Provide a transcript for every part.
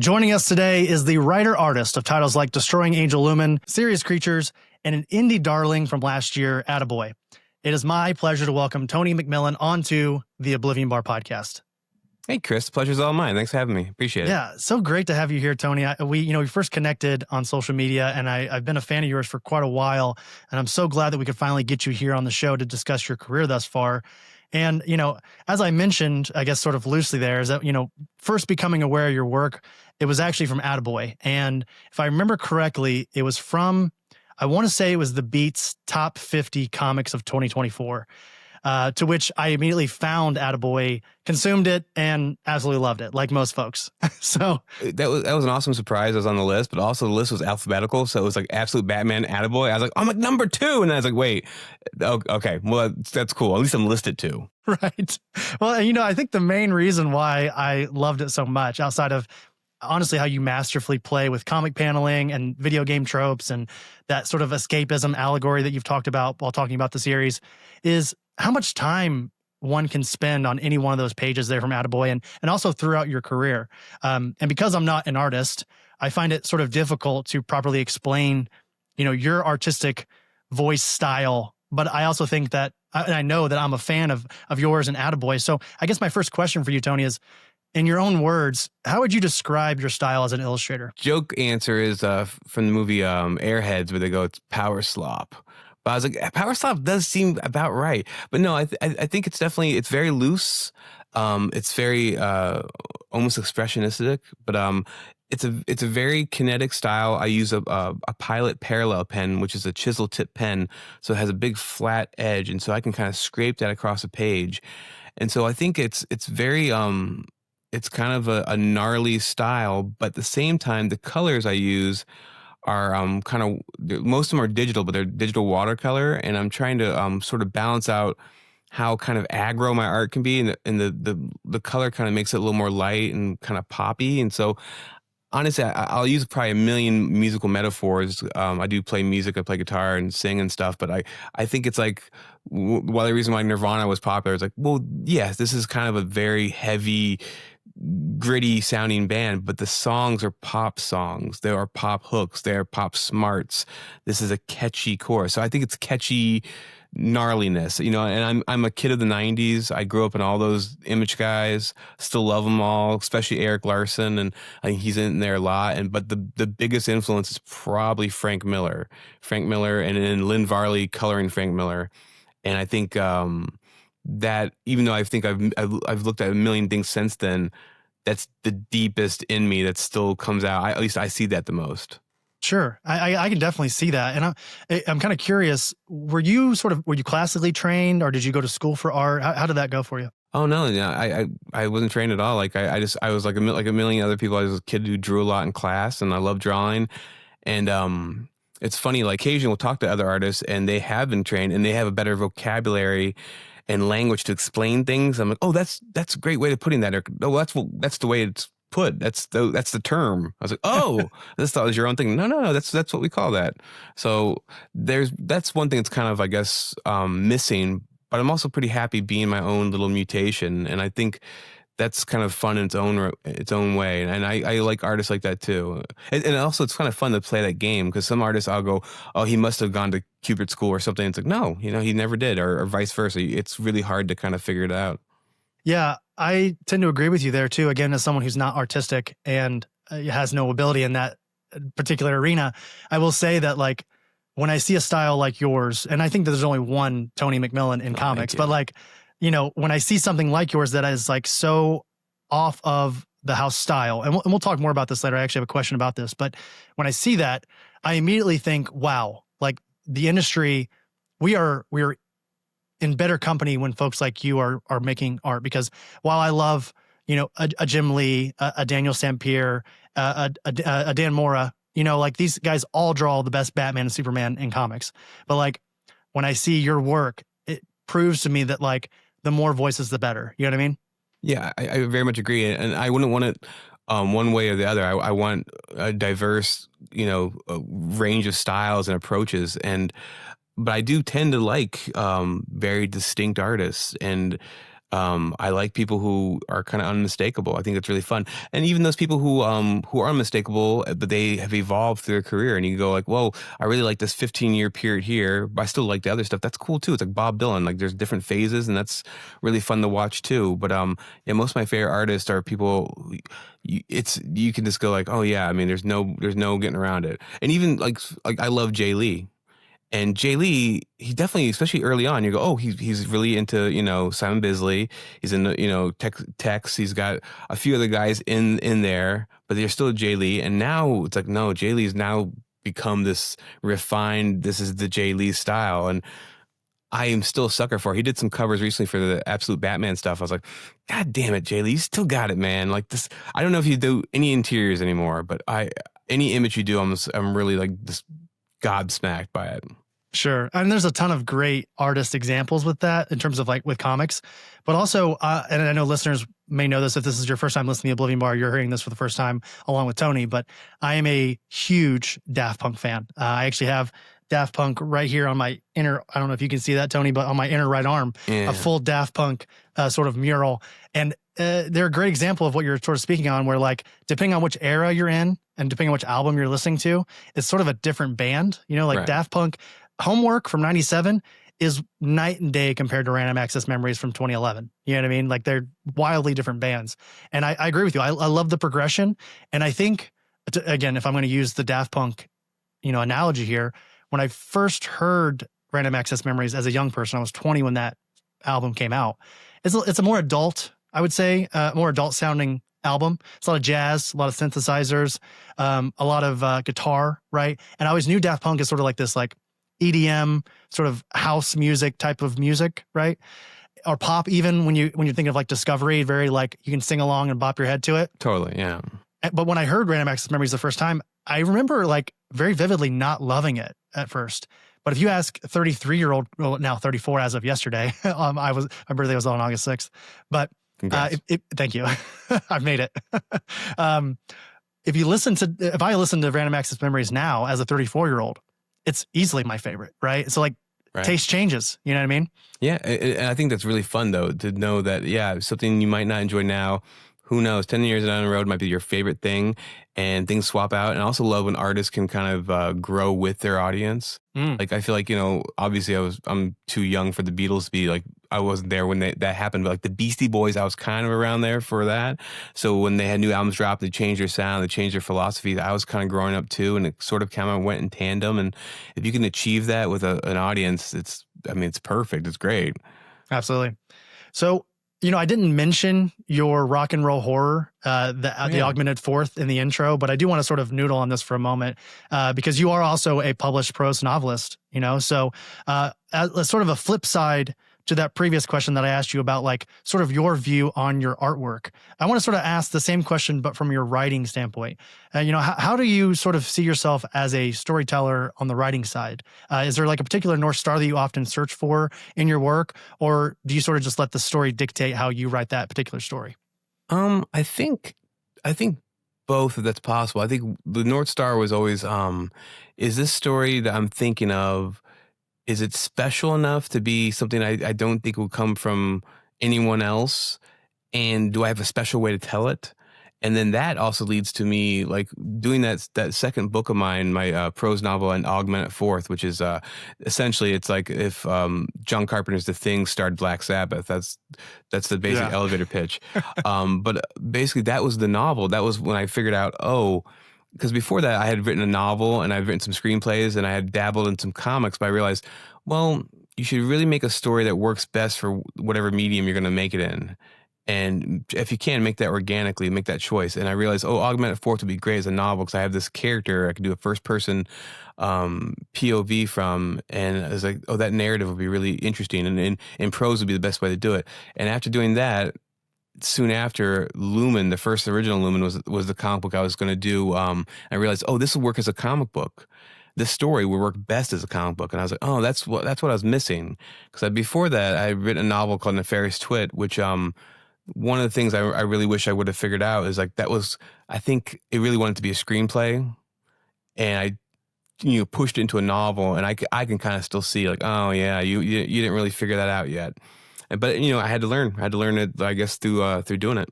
Joining us today is the writer-artist of titles like Destroying Angel Lumen, Serious Creatures, and an indie darling from last year, Attaboy. It is my pleasure to welcome Tony McMillen onto the Oblivion Bar Podcast. Hey, Chris. Pleasure's all mine. Thanks for having me. Appreciate it. Yeah, so great to have you here, Tony. We first connected on social media, and I've been a fan of yours for quite a while, and I'm so glad that we could finally get you here on the show to discuss your career thus far. And, as I mentioned, I guess sort of loosely there, is that, first becoming aware of your work, it was actually from Attaboy. And if I remember correctly, it was from, I want to say it was the Beat's top 50 comics of 2024, to which I immediately found Attaboy, consumed it, and absolutely loved it, like most folks. So that was an awesome surprise. I was on the list, but also the list was alphabetical. So it was like Absolute Batman, Attaboy. I was like, I'm at number 2. And then I was like, wait, okay, well, that's cool. At least I'm listed 2. Right. Well, I think the main reason why I loved it so much, outside of honestly how you masterfully play with comic paneling and video game tropes and that sort of escapism allegory that you've talked about while talking about the series, is how much time one can spend on any one of those pages there from Attaboy and also throughout your career. And because I'm not an artist, I find it sort of difficult to properly explain, your artistic voice style. But I also think that, and I know that I'm a fan of yours and Attaboy. So I guess my first question for you, Tony, is, in your own words, how would you describe your style as an illustrator? Joke answer is from the movie Airheads, where they go, it's power slop. But I was like, power slop does seem about right. But no, I think it's definitely, it's very loose. It's very almost expressionistic, but it's a very kinetic style. I use a Pilot parallel pen, which is a chisel tip pen. So it has a big flat edge. And so I can kind of scrape that across a page. And so I think it's very, it's kind of a gnarly style, but at the same time, the colors I use are kind of, most of them are digital, but they're digital watercolor. And I'm trying to sort of balance out how kind of aggro my art can be. And the color kind of makes it a little more light and kind of poppy. And so honestly, I'll use probably a million musical metaphors. I do play music, I play guitar and sing and stuff, but I think it's like, well, the reason why Nirvana was popular is like, well, yes, this is kind of a very heavy, gritty sounding band, but the songs are pop songs. There are pop hooks. There are pop smarts. This is a catchy chorus. So I think it's catchy gnarliness, and I'm a kid of the 90s. I grew up in all those Image guys, still love them all, especially Eric Larson, and I think he's in there a lot. But the biggest influence is probably Frank Miller, and then Lynn Varley coloring Frank Miller. And I think that even though I think I've looked at a million things since then, that's the deepest in me that still comes out. At least I see that the most. Sure. I can definitely see that. And I'm kind of curious, were you classically trained, or did you go to school for art? How did that go for you? Oh, no, yeah, I wasn't trained at all. Like I was like a million other people. I was a kid who drew a lot in class, and I love drawing. And it's funny, like occasionally we'll talk to other artists and they have been trained and they have a better vocabulary and language to explain things. I'm like, oh, that's a great way of putting that. Or, oh, that's the way it's put. That's the term. I was like, oh, this thought was your own thing. No, that's what we call that. So that's one thing that's kind of, I guess, missing. But I'm also pretty happy being my own little mutation, and I think that's kind of fun in its own way. And I like artists like that too. And also it's kind of fun to play that game, because some artists I'll go, oh, he must have gone to Cupid school or something. It's like, no, he never did, or vice versa. It's really hard to kind of figure it out. Yeah, I tend to agree with you there too. Again, as someone who's not artistic and has no ability in that particular arena, I will say that, like, when I see a style like yours, and I think that there's only one Tony McMillen in comics, but like, when I see something like yours that is like so off of the house style, and we'll talk more about this later. I actually have a question about this, but when I see that, I immediately think, wow, like the industry, we are in better company when folks like you are making art, because while I love, a Jim Lee, a Daniel St. Pierre, a Dan Mora, like these guys all draw the best Batman and Superman in comics. But like when I see your work, it proves to me that like the more voices, the better. You know what I mean? Yeah, I very much agree. And I wouldn't want it one way or the other. I want a diverse, a range of styles and approaches. But I do tend to like very distinct artists. And I like people who are kind of unmistakable. I think it's really fun. And even those people who are unmistakable, but they have evolved through their career, and you go like, whoa, I really like this 15-year period here, but I still like the other stuff. That's cool too. It's like Bob Dylan. Like there's different phases, and that's really fun to watch too. But yeah, most of my favorite artists are people you can just go like, oh yeah, I mean there's no getting around it. And even like I love Jay Lee. And Jay Lee, he definitely, especially early on, you go, oh, he's really into, Simon Bisley. He's in the, Tex. He's got a few other guys in there, but they're still Jay Lee. And now it's like, no, Jay Lee's now become this refined, this is the Jay Lee style. And I am still a sucker for it. He did some covers recently for the Absolute Batman stuff. I was like, God damn it, Jay Lee, you still got it, man. Like this, I don't know if you do any interiors anymore, but any image you do, I'm really like this gobsmacked by it. Sure. And there's a ton of great artist examples with that in terms of like with comics, but also, and I know listeners may know this, if this is your first time listening to Oblivion Bar, you're hearing this for the first time along with Tony, but I am a huge Daft Punk fan. I actually have Daft Punk right here on my inner, I don't know if you can see that, Tony, but on my inner right arm, a full Daft Punk sort of mural. And they're a great example of what you're sort of speaking on, where like, depending on which era you're in and depending on which album you're listening to, it's sort of a different band, like right. Daft Punk Homework from 97 is night and day compared to Random Access Memories from 2011. You know what I mean? Like they're wildly different bands. And I agree with you. I love the progression. And I think, again, if I'm going to use the Daft Punk, analogy here, when I first heard Random Access Memories as a young person, I was 20 when that album came out. It's a more adult, I would say, more adult sounding album. It's a lot of jazz, a lot of synthesizers, a lot of guitar, right? And I always knew Daft Punk as sort of like this like EDM sort of house music type of music, right? Or pop, even when you think of like Discovery, very like you can sing along and bop your head to it. Totally, yeah. But when I heard Random Access Memories the first time, I remember like very vividly not loving it at first. But if you ask 33-year-old, well, now 34 as of yesterday, my birthday was on August 6th. But thank you, I've made it. If I listen to Random Access Memories now as a 34-year-old, it's easily my favorite, right? So like taste changes, you know what I mean? Yeah, and I think that's really fun though, to know that, yeah, something you might not enjoy now, who knows, 10 years down the road might be your favorite thing, and things swap out. And I also love when artists can kind of grow with their audience. Like I feel like, obviously I'm too young for the Beatles to be like, I wasn't there when that happened, but like the Beastie Boys, I was kind of around there for that. So when they had new albums drop, they changed their sound, they changed their philosophy. I was kind of growing up too, and it sort of kind of went in tandem. And if you can achieve that with an audience, it's perfect. It's great. Absolutely. So, I didn't mention your rock and roll horror, the augmented fourth in the intro, but I do want to sort of noodle on this for a moment because you are also a published prose novelist, So as sort of a flip side to that previous question that I asked you about, like sort of your view on your artwork, I want to sort of ask the same question, but from your writing standpoint. How do you sort of see yourself as a storyteller on the writing side? Is there like a particular North Star that you often search for in your work, or do you sort of just let the story dictate how you write that particular story? I think both, if that's possible. I think the North Star was always, is this story that I'm thinking of, is it special enough to be something I don't think will come from anyone else? And do I have a special way to tell it? And then that also leads to me like doing that second book of mine, my prose novel, An Augmented Fourth, which is essentially it's like if John Carpenter's The Thing starred Black Sabbath. That's the basic elevator pitch. But basically that was the novel. That was when I figured out, because before that, I had written a novel and I'd written some screenplays and I had dabbled in some comics, but I realized, well, you should really make a story that works best for whatever medium you're going to make it in. And if you can, make that organically, make that choice. And I realized, Augmented Fourth would be great as a novel because I have this character I could do a first-person POV from, and I was like, that narrative would be really interesting. And in prose would be the best way to do it. And after doing that, soon after, Lumen, the first original Lumen, was the comic book I was going to do. I realized, this will work as a comic book. This story would work best as a comic book. And I was like, that's what I was missing. Because before that, I had written a novel called Nefarious Twit, which one of the things I really wish I would have figured out is like I think it really wanted to be a screenplay. And I pushed it into a novel, and I can kind of still see like, you didn't really figure that out yet. But you know, I had to learn it, I guess, through doing it.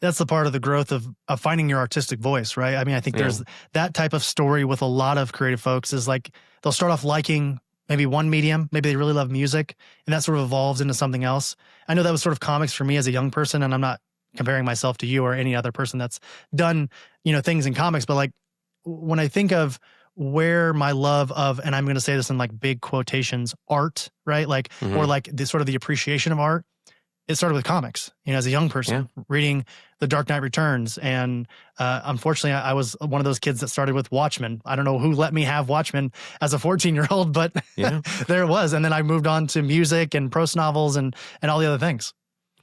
That's the part of the growth of finding your artistic voice, right? I mean, I think there's that type of story with a lot of creative folks is like they'll start off liking maybe one medium, maybe they really love music, and that sort of evolves into something else. I know that was sort of comics for me as a young person, and I'm not comparing myself to you or any other person that's done, things in comics, but like when I think of where my love of, and I'm going to say this in like big quotations, art, right? Like, or like the sort of the appreciation of art, it started with comics, as a young person reading The Dark Knight Returns. And unfortunately, I was one of those kids that started with Watchmen. I don't know who let me have Watchmen as a 14-year-old, but there it was. And then I moved on to music and prose novels and all the other things.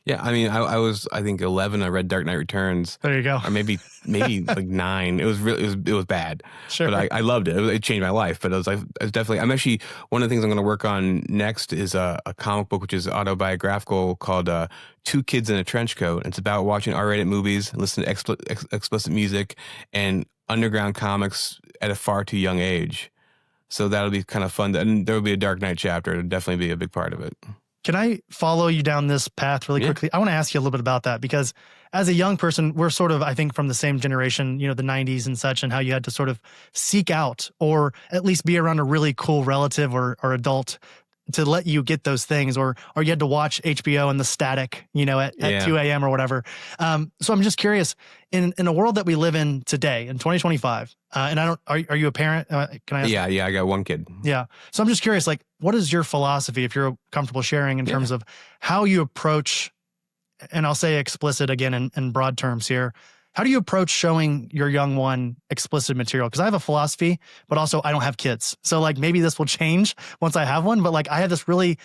Yeah, I mean, I was, I think 11. I read Dark Knight Returns. There you go. Or maybe like 9. It was it was bad. Sure. But I loved it. It changed my life. But it was definitely. I'm actually, one of the things I'm going to work on next is a comic book which is autobiographical called Two Kids in a Trench Coat. It's about watching R-rated movies, listening to explicit music, and underground comics at a far too young age. So that'll be kind of fun. And there will be a Dark Knight chapter. It'll definitely be a big part of it. Can I follow you down this path really quickly? I want to ask you a little bit about that because as a young person, we're sort of, I think, from the same generation, the 90s and such, and how you had to sort of seek out or at least be around a really cool relative or adult to let you get those things, or you had to watch HBO and the static, at 2 a.m. or whatever. So I'm just curious, in a world that we live in today, in 2025, and are you a parent? Can I ask? Yeah, I got one kid. Yeah. So I'm just curious, like, what is your philosophy, if you're comfortable sharing, in terms of how you approach, and I'll say explicit again in broad terms here, how do you approach showing your young one explicit material? Because I have a philosophy, but also I don't have kids. So like maybe this will change once I have one, but like I have this really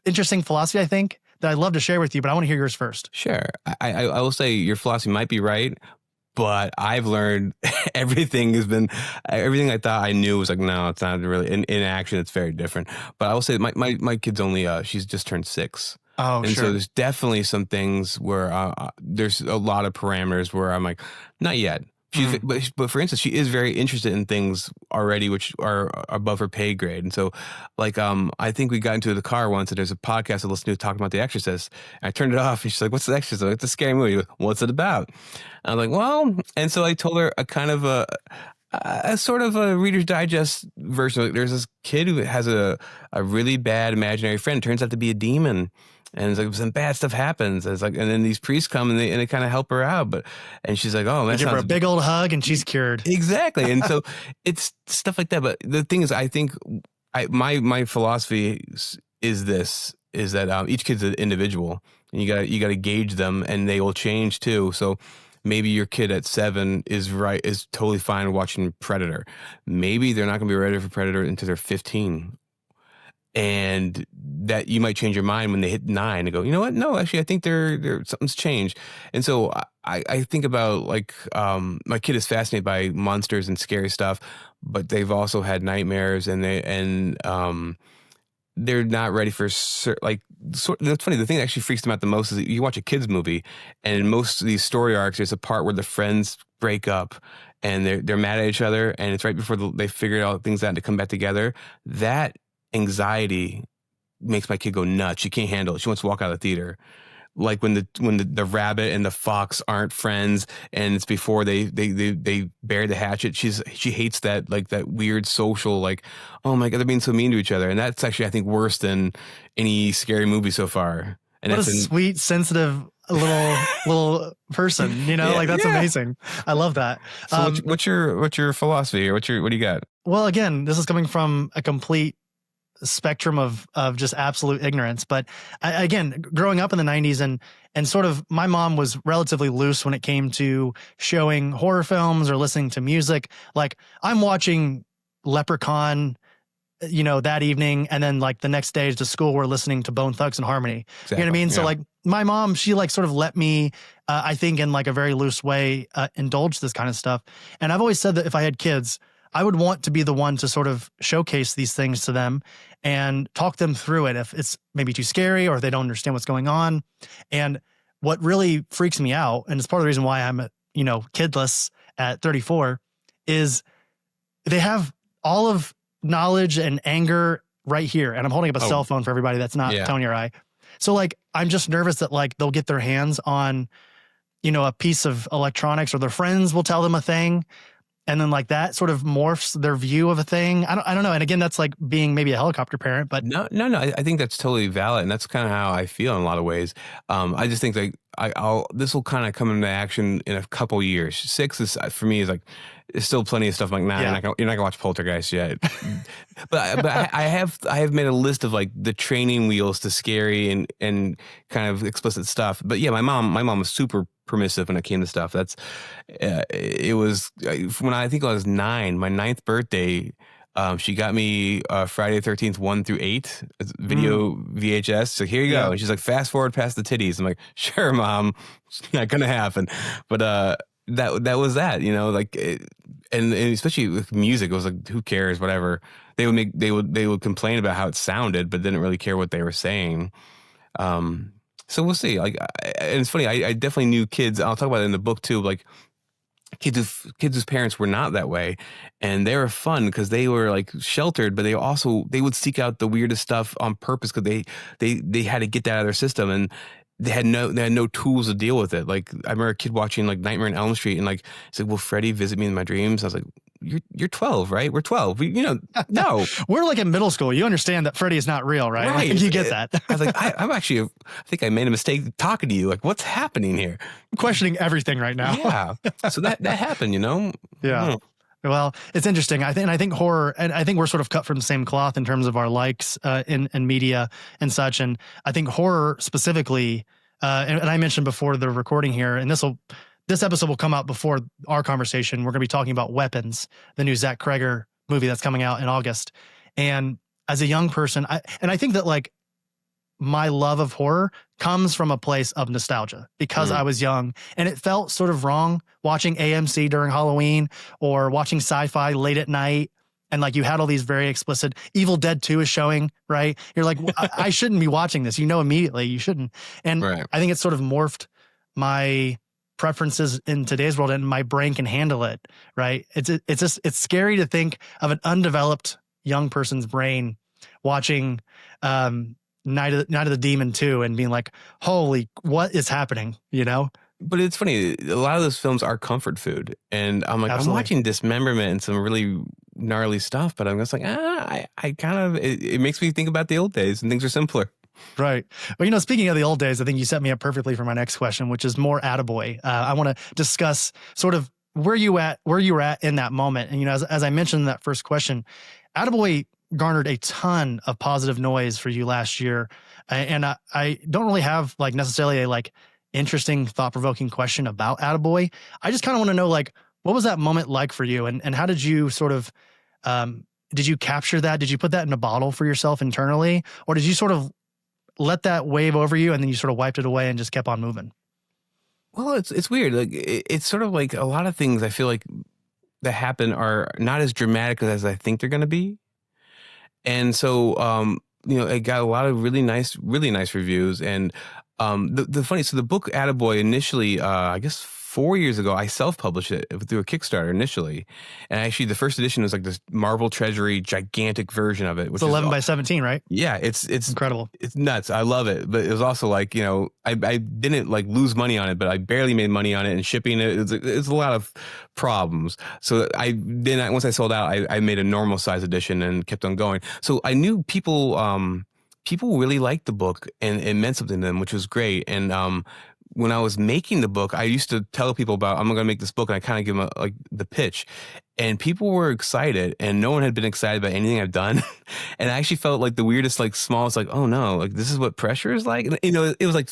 interesting philosophy, I think, that I'd love to share with you, but I want to hear yours first. Sure. I will say your philosophy might be right, but I've learned everything I thought I knew was like, no, it's not really. In action, it's very different. But I will say my kid's only, she's just turned 6. Oh, and so there's definitely some things where there's a lot of parameters where I'm like, not yet. But for instance, she is very interested in things already which are above her pay grade. And so like I think we got into the car once and there's a podcast I listened to talking about The Exorcist. And I turned it off and she's like, what's The Exorcist? I'm like, it's a scary movie. What's it about? And I'm like, well, and so I told her a kind of a sort of a Reader's Digest version. Like, there's this kid who has a really bad imaginary friend. It turns out to be a demon. And it's like some bad stuff happens. It's like, and then these priests come and they kind of help her out. And she's like, "Oh, that give her a big old hug, and she's cured." Exactly. And so it's stuff like that. But the thing is, I think my philosophy is that each kid's an individual, and you got to gauge them, and they will change too. So maybe your kid at 7 is totally fine watching Predator. Maybe they're not going to be ready for Predator until they're 15. And that you might change your mind when they hit 9 and go, you know what? No, actually, I think they're something's changed. And so I think about like my kid is fascinated by monsters and scary stuff, but they've also had nightmares and they're not ready for that's funny. The thing that actually freaks them out the most is that you watch a kid's movie, and in most of these story arcs, there's a part where the friends break up and they're mad at each other, and it's right before they figure out things out to come back together. That anxiety makes my kid go nuts. She can't handle it. She wants to walk out of the theater. Like when the rabbit and the fox aren't friends, and it's before they bury the hatchet. She hates that, like that weird social, like, oh my God, they're being so mean to each other. And that's actually, I think, worse than any scary movie so far. And what a sweet, sensitive little person, like that's amazing. I love that. So what's your philosophy, or what do you got? Well, again, this is coming from a complete spectrum of just absolute ignorance. But again, growing up in the 90s and sort of my mom was relatively loose when it came to showing horror films or listening to music. Like I'm watching Leprechaun, that evening. And then like the next day to school, we're listening to Bone Thugs and Harmony. Exactly. You know what I mean? Yeah. So like my mom, she like sort of let me, I think in like a very loose way, indulge this kind of stuff. And I've always said that if I had kids, I would want to be the one to sort of showcase these things to them and talk them through it if it's maybe too scary or if they don't understand what's going on. And what really freaks me out, and it's part of the reason why I'm, kidless at 34, is they have all of knowledge and anger right here. And I'm holding up a cell phone for everybody that's not Tony or I. So like, I'm just nervous that like they'll get their hands on, you know, a piece of electronics, or their friends will tell them a thing. And then like that sort of morphs their view of a thing. I don't know. And again, that's like being maybe a helicopter parent, but No. I think that's totally valid, and that's kind of how I feel in a lot of ways. I just think like this will kind of come into action in a couple years. 6 is for me is like there's still plenty of stuff. I'm like, nah, Yeah. you're not gonna watch Poltergeist yet. but I have made a list of like the training wheels to scary and kind of explicit stuff. But yeah, my mom was super permissive when it came to stuff. That's it was when I think I was 9, my 9th birthday. She got me Friday the 13th 1 through 8 video VHS. So here you go. Yeah. And she's like, fast forward past the titties. I'm like, sure, mom, it's not gonna happen. But that was that. You know, like, and especially with music, it was like, who cares? Whatever. They would complain about how it sounded, but didn't really care what they were saying. So we'll see. Like, and it's funny. I definitely knew kids. I'll talk about it in the book too. Like, kids whose parents were not that way, and they were fun because they were like sheltered, but they would seek out the weirdest stuff on purpose because they had to get that out of their system, and they had no tools to deal with it. Like, I remember a kid watching like Nightmare on Elm Street, and like he's like, "Will Freddy visit me in my dreams?" I was like, "You're 12, right? We're 12. No." We're like in middle school. You understand that Freddy is not real, right? Right. Like, you get that. I was like, I think I made a mistake talking to you. Like, what's happening here? I'm questioning everything right now. Yeah. So that happened, you know? Yeah. Well, it's interesting. I think horror, and I think we're sort of cut from the same cloth in terms of our likes in media and such. And I think horror specifically, and I mentioned before the recording here, and this episode will come out before our conversation. We're going to be talking about Weapons, the new Zach Kreger movie that's coming out in August. And as a young person, I think that like my love of horror comes from a place of nostalgia because I was young, and it felt sort of wrong watching AMC during Halloween or watching sci-fi late at night. And like, you had all these very explicit Evil Dead 2 is showing, right? You're like, I shouldn't be watching this. You know, immediately you shouldn't. And Right. I think it's sort of morphed my preferences in today's world, and my brain can handle it. Right. It's scary to think of an undeveloped young person's brain watching, Night of the Demon 2 and being like, holy, what is happening? You know? But it's funny. A lot of those films are comfort food. And I'm like, Absolutely. I'm watching Dismemberment and some really gnarly stuff, but I'm just like, I kind of, it makes me think about the old days and things are simpler. Right. Well, you know, speaking of the old days, I think you set me up perfectly for my next question, which is more Attaboy. I want to discuss sort of where you were at in that moment. And, you know, as I mentioned in that first question, Attaboy garnered a ton of positive noise for you last year. And I don't really have like necessarily a like interesting thought-provoking question about Attaboy. I just kind of want to know, like, what was that moment like for you? And how did you sort of, did you capture that? Did you put that in a bottle for yourself internally? Or did you sort of let that wave over you and then you sort of wiped it away and just kept on moving? Well, it's weird. Like, it's sort of like a lot of things I feel like that happen are not as dramatic as I think they're going to be. And so, you know, it got a lot of really nice reviews. And the funny, so the book Attaboy initially, I guess 4 years ago, I self-published it through a Kickstarter initially. And actually, the first edition was like this Marvel Treasury gigantic version of it. Which It's 11 by 17, right? Yeah, it's Incredible. It's nuts. I love it. But it was also like, you know, I didn't like lose money on it, but I barely made money on it, and shipping it, it's a lot of problems. So once I sold out, I made a normal size edition and kept on going. So I knew people really liked the book, and it meant something to them, which was great. And when I was making the book, I used to tell people about, I'm going to make this book, and I kind of give them like the pitch, and people were excited, and no one had been excited about anything I've done. And I actually felt like the weirdest, like smallest, like, oh no, like this is what pressure is like. And, you know, it was like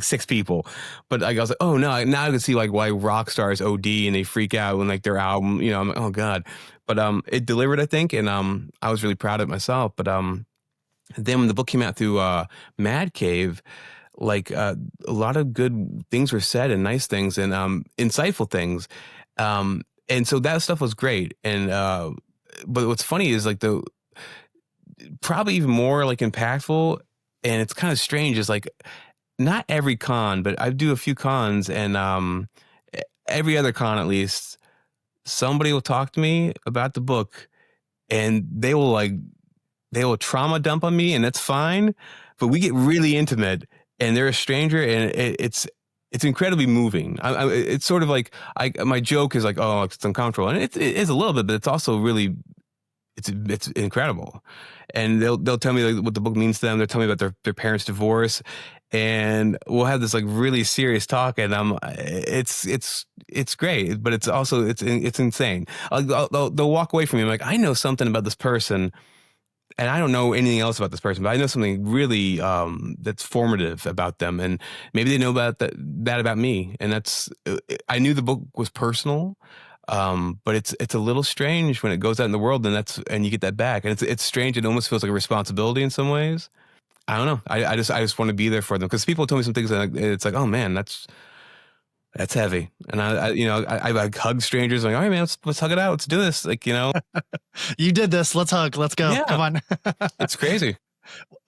6 people, but like, I was like, oh no, now I can see like why rock stars OD and they freak out when like their album, you know, I'm like, oh God. But it delivered, I think, and I was really proud of it myself. But then when the book came out through Mad Cave, like a lot of good things were said, and nice things, and insightful things, and so that stuff was great. And but what's funny is like the probably even more like impactful, and it's kind of strange, is like not every con, but I do a few cons, and every other con at least, somebody will talk to me about the book, and they will trauma dump on me, and that's fine. but we get really intimate, and they're a stranger, and it's incredibly moving. It's sort of like my joke is like, oh, it's uncomfortable, and it is a little bit, but it's also really it's incredible. And they'll tell me like what the book means to them. They'll tell me about their parents' divorce, and we'll have this like really serious talk. And it's great, but it's also it's insane. They'll walk away from me. I'm like, I know something about this person, and I don't know anything else about this person, but I know something really that's formative about them, and maybe they know about that about me. And that's I knew the book was personal, but it's a little strange when it goes out in the world, and you get that back, and it's strange. It almost feels like a responsibility in some ways. I don't know. I just want to be there for them, because people told me some things, and it's like, oh man, that's heavy. And I hug strangers. I'm like, all right, man, let's hug it out. Let's do this. Like, You did this. Let's hug. Let's go. Yeah. Come on. It's crazy.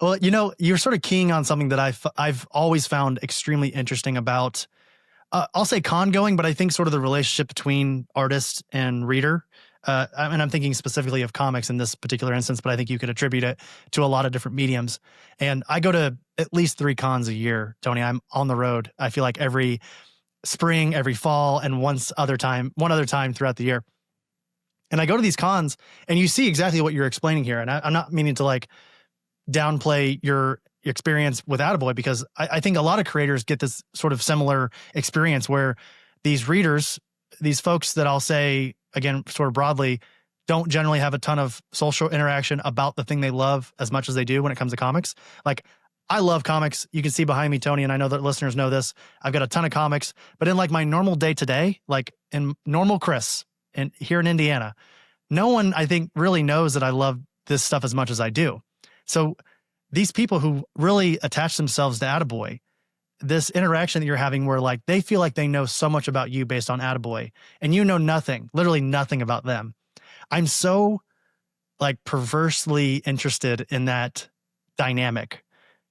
Well, you're sort of keying on something that I've always found extremely interesting about, I'll say con going, but I think sort of the relationship between artist and reader. And I'm thinking specifically of comics in this particular instance, but I think you could attribute it to a lot of different mediums. And I go to at least 3 cons a year, Tony. I'm on the road. I feel like every spring, every fall, and one other time throughout the year. And I go to these cons, and you see exactly what you're explaining here. And I'm not meaning to like downplay your experience with Attaboy, because I think a lot of creators get this sort of similar experience where these readers, these folks that I'll say, again, sort of broadly, don't generally have a ton of social interaction about the thing they love as much as they do when it comes to comics. Like, I love comics. You can see behind me, Tony, and I know that listeners know this. I've got a ton of comics, but in like my normal day to day, like in normal Chris and here in Indiana, no one, I think, really knows that I love this stuff as much as I do. So these people who really attach themselves to Attaboy, this interaction that you're having where like they feel like they know so much about you based on Attaboy, and you know nothing, literally nothing about them. I'm so like perversely interested in that dynamic,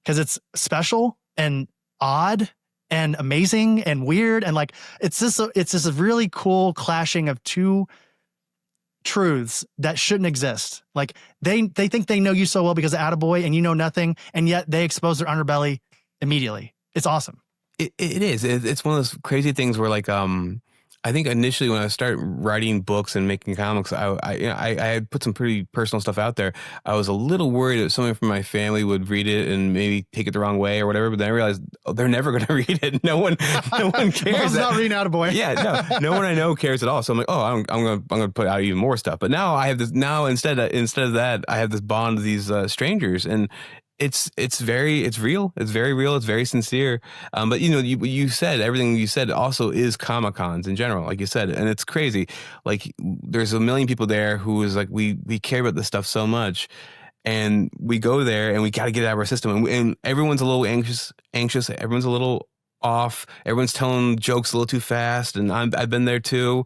because it's special and odd and amazing and weird. And like, it's just a really cool clashing of two truths that shouldn't exist. Like they think they know you so well because of Attaboy, and you know nothing. And yet they expose their underbelly immediately. It's awesome. It is. It's one of those crazy things where like, I think initially when I started writing books and making comics, I had put some pretty personal stuff out there. I was a little worried that someone from my family would read it and maybe take it the wrong way or whatever. But then I realized, they're never going to read it. No one cares. Mom's not reading Attaboy. Yeah, no one I know cares at all. So I'm like, I'm gonna put out even more stuff. But now I have this. Now instead of that, I have this bond with these strangers, and it's real. It's very real. It's very sincere. But you said everything you said also is Comic-Cons in general, like you said, and it's crazy. Like there's a million people there who is like, we care about this stuff so much, and we go there and we got to get it out of our system, and everyone's a little anxious. Everyone's a little off. Everyone's telling jokes a little too fast, and I've been there too.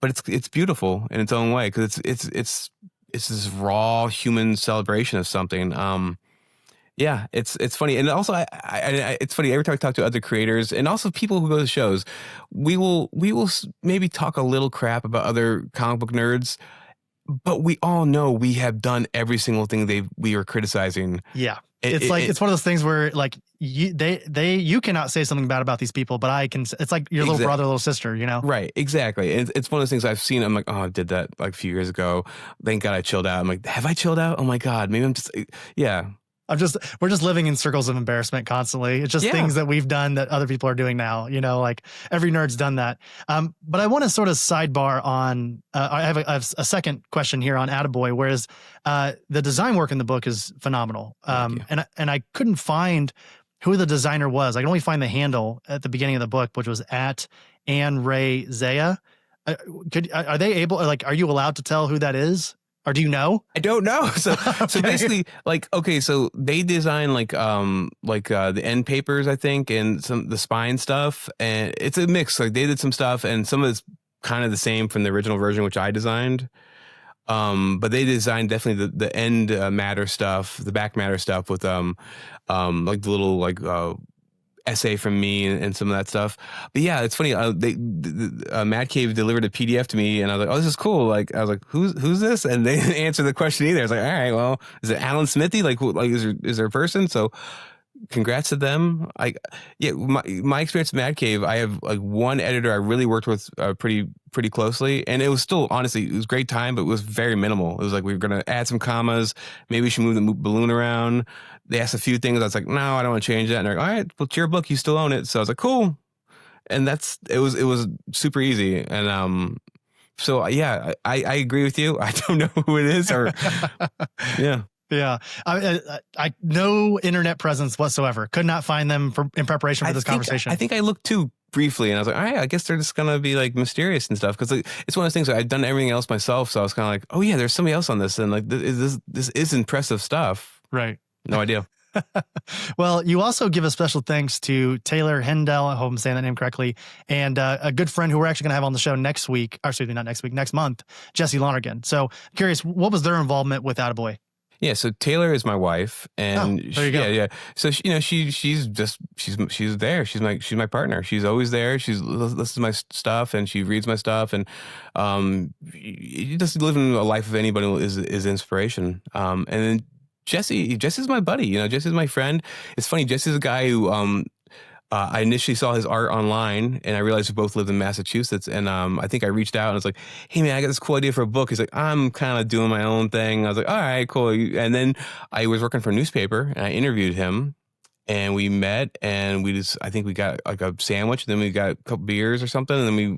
But it's beautiful in its own way, because it's this raw human celebration of something. Yeah, it's funny. And also it's funny every time I talk to other creators and also people who go to shows, we will maybe talk a little crap about other comic book nerds, but we all know we have done every single thing we are criticizing. Yeah. It's one of those things where like you cannot say something bad about these people, but I can. It's like your little brother, little sister, Right. Exactly. And it's one of those things I've seen. I'm like, oh, I did that like a few years ago. Thank God I chilled out. I'm like, have I chilled out? Oh my God. Maybe I'm just, yeah. We're just living in circles of embarrassment constantly. It's just things that we've done that other people are doing now, like every nerd's done that. But I want to sort of sidebar on, I have a second question here on Attaboy, whereas the design work in the book is phenomenal. And I couldn't find who the designer was. I can only find the handle at the beginning of the book, which was at Anne Ray Zaya. Are they able, like, are you allowed to tell who that is? Or do you know? I don't know. So basically, like, okay, so they design like the end papers, I think, and some the spine stuff, and it's a mix. Like they did some stuff, and some of it's kind of the same from the original version, which I designed. But they designed definitely the end matter stuff, the back matter stuff with like the little like essay from me and some of that stuff. But yeah, it's funny. Mad Cave delivered a PDF to me, and I was like, "Oh, this is cool." Like, I was like, "Who's this?" And they didn't answer the question either. I was like, "All right, well, is it Alan Smithy? Like, is there a person?" So, congrats to them. My experience at Mad Cave, I have like one editor I really worked with pretty closely, and it was still, honestly, it was great time, but it was very minimal. It was like, we were gonna add some commas, maybe we should move the balloon around. They asked a few things. I was like, no, I don't want to change that. And they're like, all right, well, it's your book, you still own it. So I was like, cool. And it was super easy. And so yeah, I agree with you. I don't know who it is, or yeah. Yeah, I no internet presence whatsoever. Could not find them in preparation for this conversation. I think I looked too briefly, and I was like, all right, I guess they're just gonna be like mysterious and stuff, because it's one of those things. I've done everything else myself, so I was kind of like, oh yeah, there's somebody else on this, and like this is impressive stuff. Right. No idea. Well, you also give a special thanks to Taylor Hendel, I hope I'm saying that name correctly, and a good friend who we're actually going to have on the show next week, or excuse me, not next week, next month, Jesse Lonergan. So curious, what was their involvement with Attaboy? Yeah, so Taylor is my wife, and there you go. Yeah. So she's there. She's my partner. She's always there. She listens to my stuff, and she reads my stuff, and just living a life of anybody is inspiration. And then Jesse's my buddy. Jesse's my friend. It's funny. Jesse's a guy who I initially saw his art online, and I realized we both lived in Massachusetts. And I think I reached out and was like, hey, man, I got this cool idea for a book. He's like, I'm kind of doing my own thing. I was like, all right, cool. And then I was working for a newspaper, and I interviewed him, and we met, and I think we got like a sandwich, and then we got a couple beers or something, and then we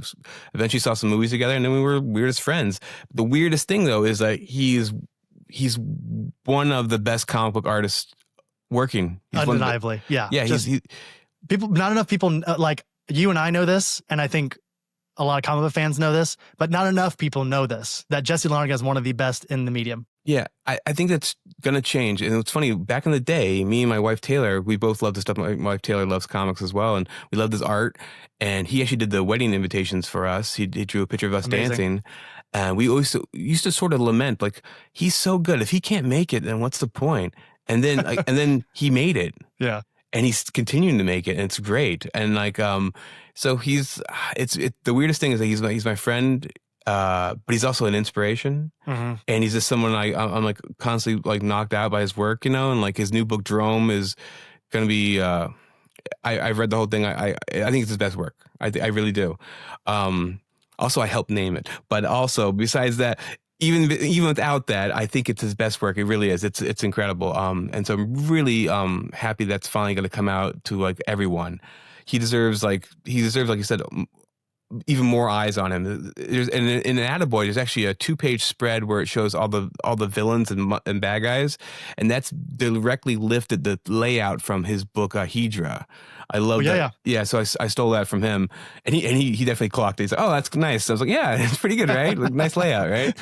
eventually saw some movies together, and then we were weirdest friends. The weirdest thing, though, is that he's one of the best comic book artists working. Undeniably. Yeah. He's not enough people like you and I know this, and I think a lot of comic book fans know this, but not enough people know this, that Jesse Lonergan is one of the best in the medium. Yeah, I think that's going to change. And it's funny, back in the day, me and my wife Taylor, we both loved this stuff. My wife Taylor loves comics as well, and we loved his art. And he actually did the wedding invitations for us. He drew a picture of us dancing. And we always used to sort of lament, like, he's so good. If he can't make it, then what's the point? And then and then he made it. Yeah. And he's continuing to make it, and it's great. And like, so the weirdest thing is that he's my friend, but he's also an inspiration. Mm-hmm. And he's just someone I'm like constantly like knocked out by his work, and like his new book Drome is going to be, I've read the whole thing. I think it's his best work. I really do. Also, I helped name it, but also besides that, even without that, I think it's his best work. It really is. It's incredible. And so I'm really happy that's finally going to come out to like everyone. He deserves, like you said, even more eyes on him. In Attaboy, there's actually a 2-page spread where it shows all the villains and bad guys, and that's directly lifted the layout from his book Hydra. I love that. Yeah. So I stole that from him, and he definitely clocked it. He's like, oh, that's nice. I was like, yeah, it's pretty good, right? Like, nice layout, right?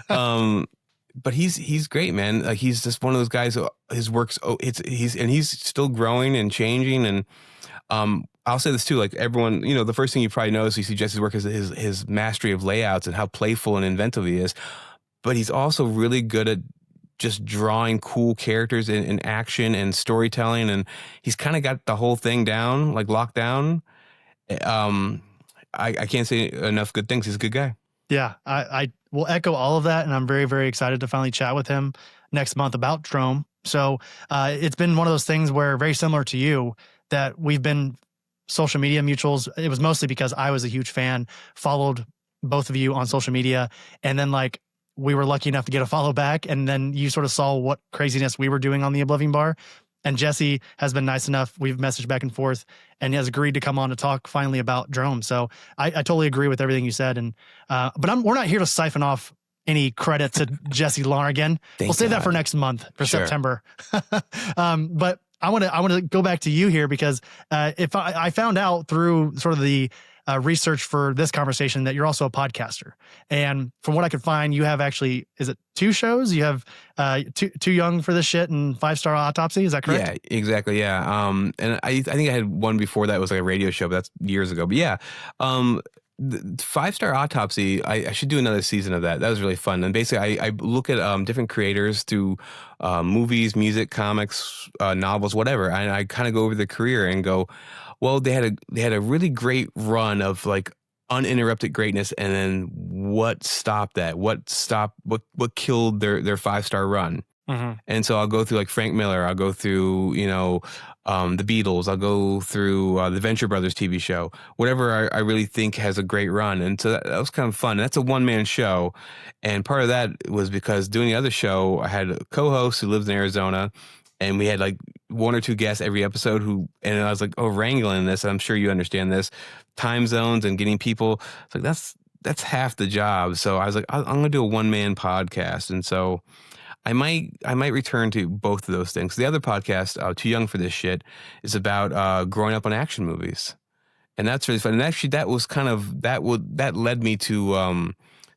But he's great, man. Like, he's just one of those guys who his work's he's still growing and changing. And I'll say this too, like everyone, the first thing you probably notice you see Jesse's work is his mastery of layouts and how playful and inventive he is. But he's also really good at just drawing cool characters in action and storytelling, and he's kind of got the whole thing down, like locked down. I can't say enough good things. He's a good guy. Yeah, I will echo all of that, and I'm very, very excited to finally chat with him next month about Drome. So it's been one of those things where, very similar to you, that we've been social media mutuals. It was mostly because I was a huge fan, followed both of you on social media, and then like we were lucky enough to get a follow back, and then you sort of saw what craziness we were doing on the Oblivion Bar. And Jesse has been nice enough. We've messaged back and forth, and has agreed to come on to talk finally about Drome. So I totally agree with everything you said. And but we're not here to siphon off any credit to Jesse Lonergan. We'll save that for next month, for September. But I want to go back to you here, because if I found out through sort of the research for this conversation that you're also a podcaster. And from what I could find, you have actually, is it 2 shows? You have Too Young for This Shit and 5-Star Autopsy. Is that correct? Yeah, exactly. Yeah. And I think I had one before that was like a radio show, but that's years ago. But yeah, the Five-Star Autopsy, I should do another season of that. That was really fun. And basically, I look at different creators through movies, music, comics, novels, whatever. And I kind of go over their career and go, well, they had a really great run of like uninterrupted greatness, and then what stopped that? What killed their 5-star run? Mm-hmm. And so I'll go through like Frank Miller. I'll go through, the Beatles. I'll go through the Venture Brothers TV show, whatever I really think has a great run. And so that was kind of fun. And that's a one-man show. And part of that was because doing the other show, I had a co-host who lives in Arizona, and we had like one or two guests every episode and I was like, wrangling this. I'm sure you understand this. Time zones and getting people. It's like, that's half the job. So I was like, I'm going to do a one-man podcast. And so I might return to both of those things. The other podcast, Too Young for This Shit, is about growing up on action movies, and that's really fun. And actually, that was kind of that led me to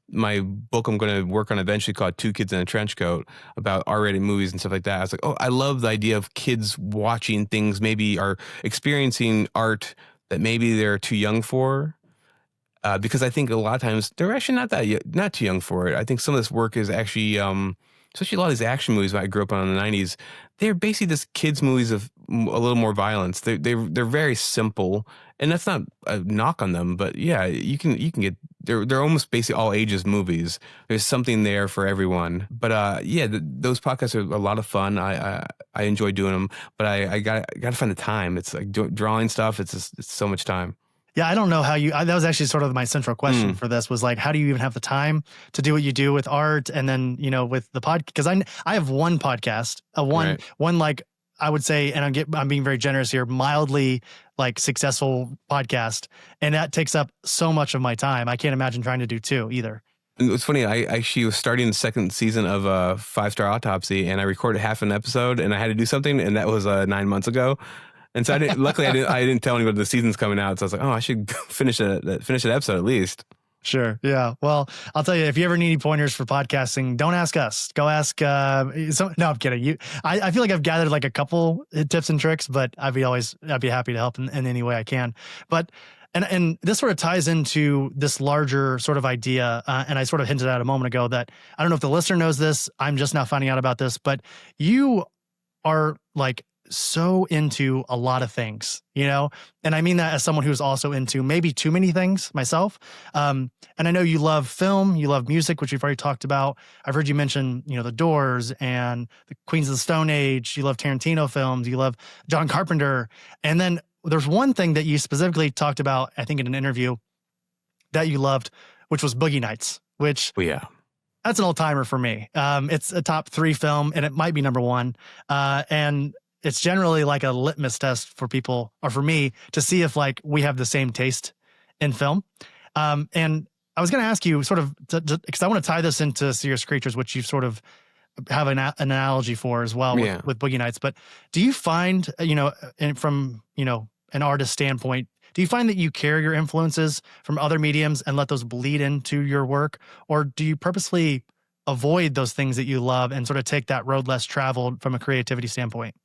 my book I'm going to work on eventually, called Two Kids in a Trench Coat, about R-rated movies and stuff like that. I was like, I love the idea of kids watching things, maybe are experiencing art that maybe they're too young for. Because I think a lot of times they're actually not too young for it. I think some of this work is actually, especially a lot of these action movies that I grew up on in the 90s, they're basically just kids' movies of a little more violence. They're very simple, and that's not a knock on them. But yeah, you can get they're almost basically all ages movies. There's something there for everyone. But those podcasts are a lot of fun. I enjoy doing them, but I got to find the time. It's like drawing stuff. It's so much time. Yeah, I don't know how that was actually sort of my central question for this, was like, how do you even have the time to do what you do with art? And then, with the podcast, because I have one podcast, one like, I would say, and I'm being very generous here, mildly like successful podcast. And that takes up so much of my time. I can't imagine trying to do two either. It's funny. I actually was starting the second season of Five-Star Autopsy, and I recorded half an episode, and I had to do something, and that was 9 months ago. And so luckily I didn't tell anybody the season's coming out. So I was like, I should finish that episode at least. Sure. Yeah. Well, I'll tell you, if you ever need any pointers for podcasting, don't ask us. Go ask. No, I'm kidding. I feel like I've gathered like a couple tips and tricks, but I'd be happy to help in any way I can. But and this sort of ties into this larger sort of idea, and I sort of hinted at a moment ago that I don't know if the listener knows this. I'm just now finding out about this, but you are like so into a lot of things, and I mean that as someone who's also into maybe too many things myself. And I know you love film, you love music, which we've already talked about. I've heard you mention, The Doors and the Queens of the Stone Age. You love Tarantino films. You love John Carpenter. And then there's one thing that you specifically talked about, I think in an interview, that you loved, which was Boogie Nights, which that's an all-timer for me. It's a top 3 film, and it might be number 1. And it's generally like a litmus test for people, or for me, to see if like we have the same taste in film. And I was going to ask you sort of, because I want to tie this into Serious Creatures, which you sort of have an analogy for as well with Boogie Nights. But do you find, from, an artist standpoint, do you find that you carry your influences from other mediums and let those bleed into your work? Or do you purposely avoid those things that you love and sort of take that road less traveled from a creativity standpoint?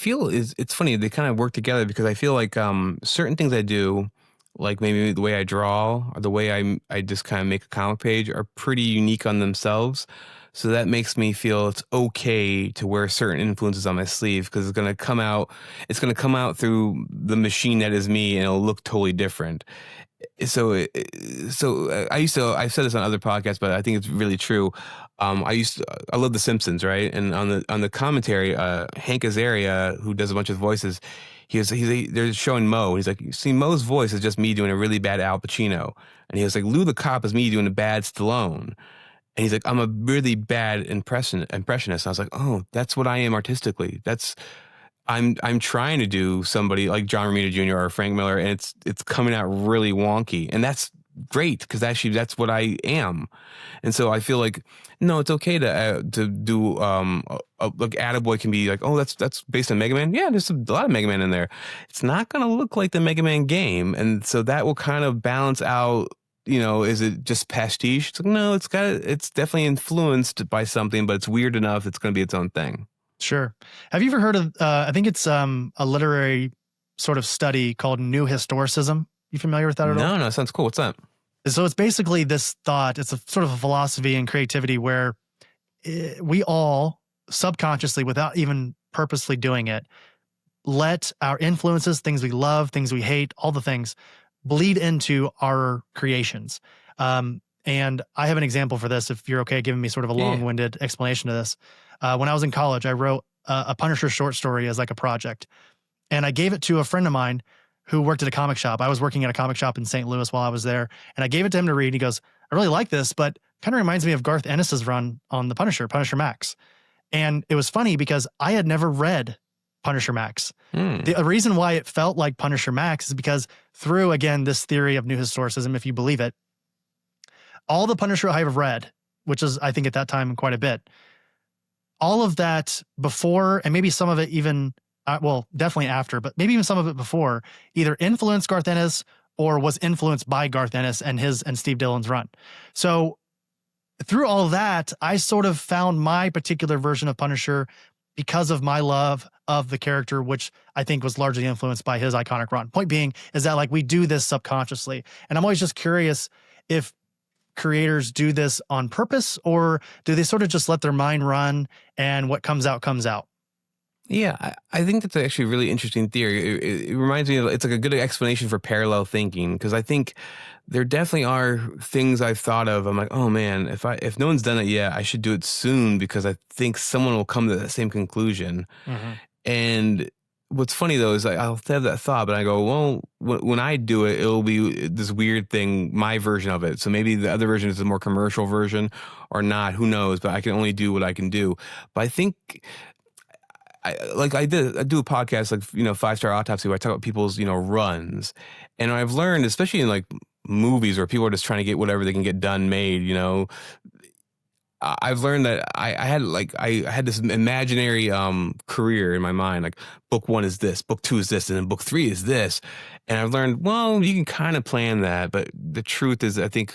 It's funny, they kind of work together, because I feel like certain things I do, like maybe the way I draw or the way I just kind of make a comic page, are pretty unique on themselves. So that makes me feel it's okay to wear certain influences on my sleeve, because it's going to come out through the machine that is me, and it'll look totally different. So I've said this on other podcasts, but I think it's really true. I love The Simpsons, right? And on the commentary, Hank Azaria, who does a bunch of voices, they're showing Mo. He's like, see, Mo's voice is just me doing a really bad Al Pacino, and he was like, Lou the Cop is me doing a bad Stallone. And he's like, I'm a really bad impressionist. And I was like, oh, that's what I am artistically. I'm trying to do somebody like John Romita Jr. or Frank Miller, and it's coming out really wonky, and that's great, because actually that's what I am. And so I feel like, no, it's okay to do like Attaboy can be like, oh, that's based on Mega Man. Yeah, there's a lot of Mega Man in there. It's not going to look like the Mega Man game, and so that will kind of balance out. Is it just pastiche? It's like, no, it's definitely influenced by something, but it's weird enough. It's going to be its own thing. Sure. Have you ever heard of, I think it's a literary sort of study called New Historicism? You familiar with that at all? No, sounds cool. What's that? So it's basically this thought. It's a sort of a philosophy in creativity where we all subconsciously, without even purposely doing it, let our influences, things we love, things we hate, all the things bleed into our creations. And I have an example for this, if you're okay giving me sort of a long-winded explanation of this. When I was in college, I wrote a Punisher short story as like a project. And I gave it to a friend of mine who worked at a comic shop. I was working at a comic shop in St. Louis while I was there. And I gave it to him to read. He goes, I really like this, but kind of reminds me of Garth Ennis's run on the Punisher Max. And it was funny because I had never read Punisher Max. The reason why it felt like Punisher Max is because through, again, this theory of new historicism, if you believe it, all the Punisher I have read, which is, I think at that time, quite a bit, all of that before, and maybe some of it even, well, definitely after, but maybe even some of it before, either influenced Garth Ennis or was influenced by Garth Ennis and Steve Dillon's run. So through all that, I sort of found my particular version of Punisher because of my love of the character, which I think was largely influenced by his iconic run. Point being is that like we do this subconsciously. And I'm always just curious if creators do this on purpose, or do they sort of just let their mind run and what comes out comes out? Yeah, I think that's actually a really interesting theory. It reminds me of, it's like a good explanation for parallel thinking, because I think there definitely are things I've thought of. I'm like, oh man, if no one's done it yet, I should do it soon because I think someone will come to that same conclusion. And what's funny though is I'll have that thought, but I go, well, when I do it, it'll be this weird thing, my version of it. So maybe the other version is a more commercial version or not, who knows, but I can only do what I can do. But I think I do a podcast, like, 5-Star Autopsy, where I talk about people's, runs. And I've learned, especially in like movies where people are just trying to get whatever they can get done made, I've learned that I had this imaginary career in my mind, like book 1 is this, book 2 is this, and then book 3 is this. And I've learned, well, you can kind of plan that, but the truth is, I think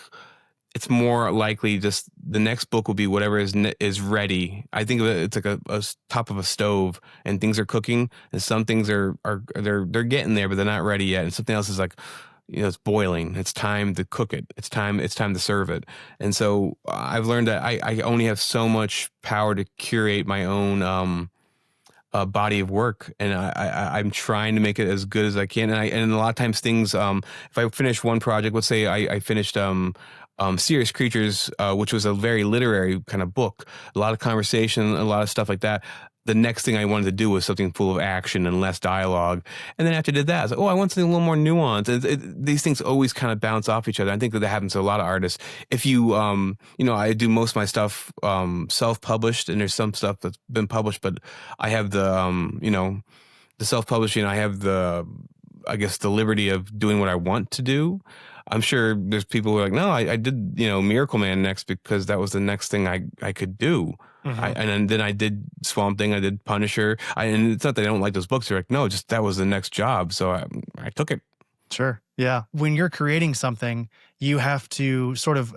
it's more likely just the next book will be whatever is ready. I think of it, it's like a top of a stove, and things are cooking, and some things are they're getting there, but they're not ready yet, and something else is like, it's boiling. It's time to cook it. It's time to serve it. And so I've learned that I only have so much power to curate my own body of work, and I'm trying to make it as good as I can. And a lot of times things, if I finish one project, let's say I finished Serious Creatures, which was a very literary kind of book, a lot of conversation, a lot of stuff like that. The next thing I wanted to do was something full of action and less dialogue. And then after I did that, I was like, I want something a little more nuanced. These things always kind of bounce off each other. I think that happens to a lot of artists. If you, I do most of my stuff self-published, and there's some stuff that's been published, but I have the self-publishing, I have the liberty of doing what I want to do. I'm sure there's people who are like, no, I did, Miracle Man next because that was the next thing I could do. And then I did Swamp Thing, I did Punisher. And it's not that I don't like those books. They're like, no, just that was the next job. So I took it. Sure. Yeah. When you're creating something, you have to sort of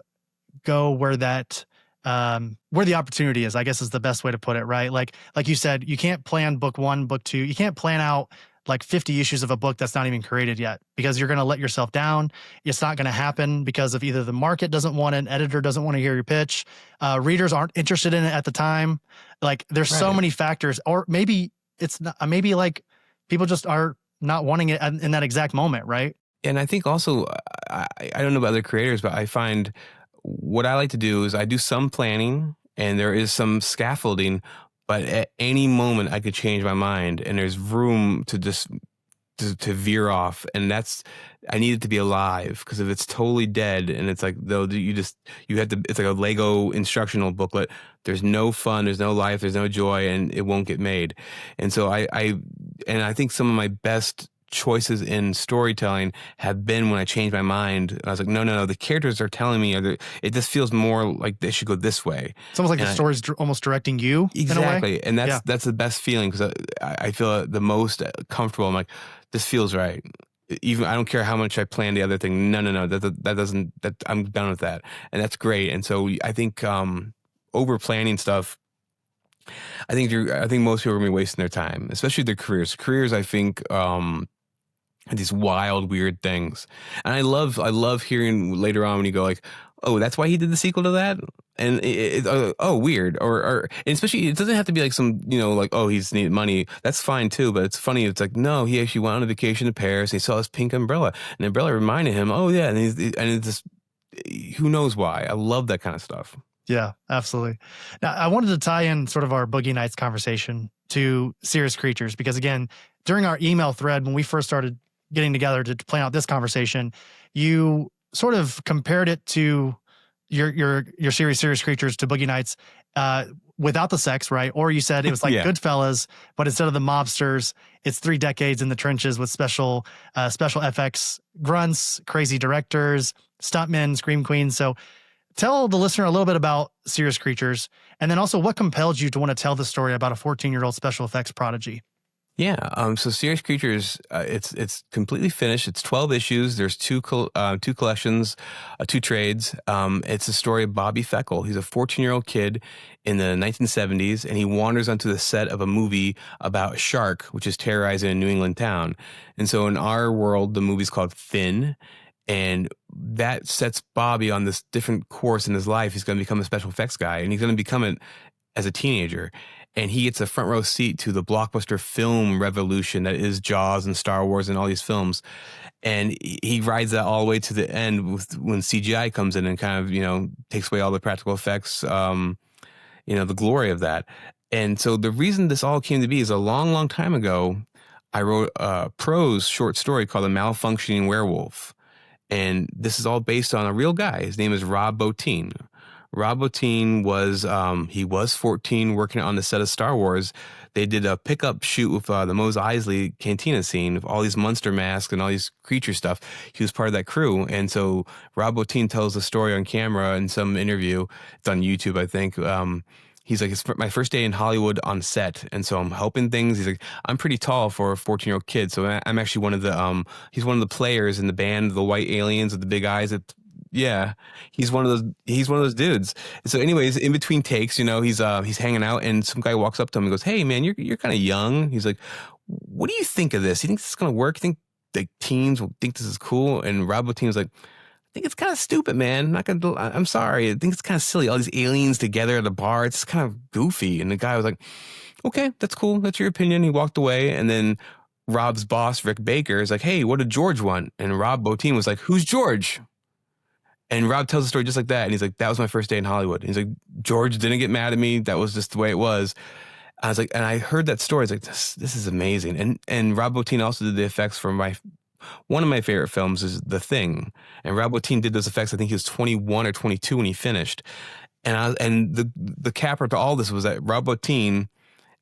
go where that, where the opportunity is, I guess is the best way to put it, right? Like you said, you can't plan book 1, book 2. You can't plan out like 50 issues of a book that's not even created yet, because you're going to let yourself down. It's not going to happen because of either the market doesn't want it, an editor doesn't want to hear your pitch, readers aren't interested in it at the time. Like there's so many factors, or maybe it's not, maybe like people just are not wanting it in that exact moment, right? And I think also, I don't know about other creators, but I find what I like to do is I do some planning and there is some scaffolding, but at any moment I could change my mind, and there's room to just to veer off. And I need it to be alive, because if it's totally dead and it's like, though, you have to, it's like a Lego instructional booklet. There's no fun, there's no life, there's no joy, and it won't get made. And so I think some of my best choices in storytelling have been when I changed my mind. I was like, no, the characters are telling me, it just feels more like they should go this way. It's almost like the story's almost directing you. Exactly. In a way. And that's the best feeling, because I feel the most comfortable. I'm like, this feels right. Even I don't care how much I plan the other thing. No, that doesn't, I'm done with that. And that's great. And so I think over planning stuff, I think most people are going to be wasting their time, especially their careers. Careers, I think, and these wild, weird things. And I love hearing later on when you go like, oh, that's why he did the sequel to that. And oh, weird. Or and especially, it doesn't have to be like some, like, oh, he's needed money. That's fine too. But it's funny. It's like, no, he actually went on a vacation to Paris and he saw this pink umbrella, and the umbrella reminded him, oh yeah. And it's just, who knows why. I love that kind of stuff. Yeah, absolutely. Now, I wanted to tie in sort of our Boogie Nights conversation to Serious Creatures, because again, during our email thread, when we first started getting together to plan out this conversation, you sort of compared it to your series Serious Creatures to Boogie Nights without the sex, right? Or you said it was like Goodfellas, but instead of the mobsters, it's 3 decades in the trenches with special FX grunts, crazy directors, stuntmen, scream queens. So tell the listener a little bit about Serious Creatures, and then also what compelled you to want to tell the story about a 14-year-old special effects prodigy. Yeah. So Serious Creatures, it's completely finished. It's 12 issues. There's two collections, 2 trades. It's a story of Bobby Feckle. He's a 14-year-old kid in the 1970s, and he wanders onto the set of a movie about a shark, which is terrorizing a New England town. And so in our world, the movie's called Finn. And that sets Bobby on this different course in his life. He's going to become a special effects guy, and he's going to become it as a teenager. And he gets a front row seat to the blockbuster film revolution that is Jaws and Star Wars and all these films. And he rides that all the way to the end when CGI comes in and kind of, takes away all the practical effects, the glory of that. And so the reason this all came to be is a long, long time ago, I wrote a prose short story called The Malfunctioning Werewolf. And this is all based on a real guy. His name is Rob Bottin. Rob Bottin was, he was 14 working on the set of Star Wars. They did a pickup shoot with the Mos Eisley cantina scene with all these monster masks and all these creature stuff. He was part of that crew. And so Rob Bottin tells the story on camera in some interview. It's on YouTube, I think. He's like, it's my first day in Hollywood on set. And so I'm helping things. He's like, I'm pretty tall for a 14-year-old kid. So I'm actually one of the, he's one of the players in the band, the white aliens with the big eyes that, yeah, he's one of those dudes. So anyways, in between takes, he's hanging out, and some guy walks up to him and goes, hey man, you're kind of young. He's like, what do you think of this? You think this is going to work? You think like teens will think this is cool? And Rob Bottin was like, I think it's kind of stupid, man. I'm sorry. I think it's kind of silly. All these aliens together at a bar. It's kind of goofy. And the guy was like, okay, that's cool. That's your opinion. He walked away. And then Rob's boss, Rick Baker, is like, hey, what did George want? And Rob Bottin was like, who's George? And Rob tells the story just like that. And he's like, that was my first day in Hollywood. And he's like, George didn't get mad at me. That was just the way it was. I was like, and I heard that story. I was like, this is amazing. And Rob Bottin also did the effects for one of my favorite films is The Thing. And Rob Bottin did those effects. I think he was 21 or 22 when he finished. And the capper to all this was that Rob Bottin,